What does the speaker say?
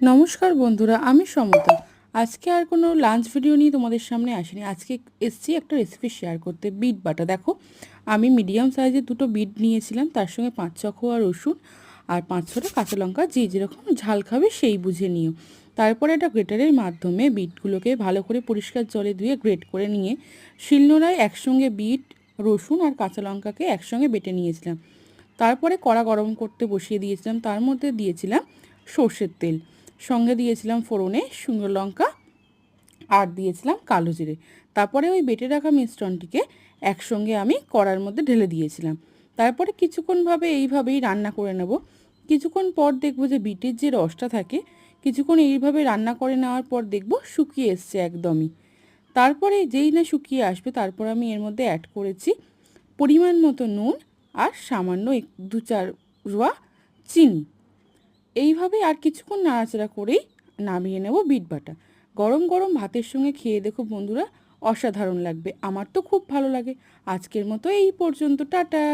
নমস্কার বন্ধুরা, আমি সমতা। আজকে আর কোনো লাঞ্চ ভিডিও নিয়ে তোমাদের সামনে আসিনি। আজকে এসছি একটা রেসিপি শেয়ার করতে। বিট বাটা। দেখো, আমি মিডিয়াম সাইজের দুটো বিট নিয়েছিলাম, তার সঙ্গে 5-6 কোয়া রসুন আর 5-6টা কাঁচা লঙ্কা। যে যেরকম ঝাল খাবে সেই বুঝে নিও। তারপরে একটা গ্রেটারের মাধ্যমে বিটগুলোকে ভালো করে পরিষ্কার জলে ধুয়ে গ্রেট করে নিয়ে শিলনোড়ায় একসঙ্গে বিট, রসুন আর কাঁচা লঙ্কাকে একসঙ্গে বেটে নিয়েছিলাম। তারপরে কড়া গরম করতে বসিয়ে দিয়েছিলাম, তার মধ্যে দিয়েছিলাম সর্ষের তেল, সঙ্গে দিয়েছিলাম ফোড়নে শুকনো লঙ্কা আর দিয়েছিলাম কালো জিরে। তারপরে ওই বেটে রাখা মিশ্রণটিকে একসঙ্গে আমি কড়ার মধ্যে ঢেলে দিয়েছিলাম। তারপরে কিছুক্ষণভাবে এইভাবেই রান্না করে নেব। কিছুক্ষণ পর দেখব যে বিটের যে রসটা থাকে, কিছুক্ষণ এইভাবে রান্না করে নেওয়ার পর দেখব শুকিয়ে এসছে একদমই। তারপরে যেই না শুকিয়ে আসবে, তারপর আমি এর মধ্যে অ্যাড করেছি পরিমাণ মতো নুন আর সামান্য 2-4 রোয়া চিনি। এইভাবে আর কিছুক্ষণ নাড়াচাড়া করেই নামিয়ে নেব বিট বাটা। গরম গরম ভাতের সঙ্গে খেয়ে দেখো বন্ধুরা, অসাধারণ লাগবে। আমার তো খুব ভালো লাগে। আজকের মতো এই পর্যন্ত, টাটা।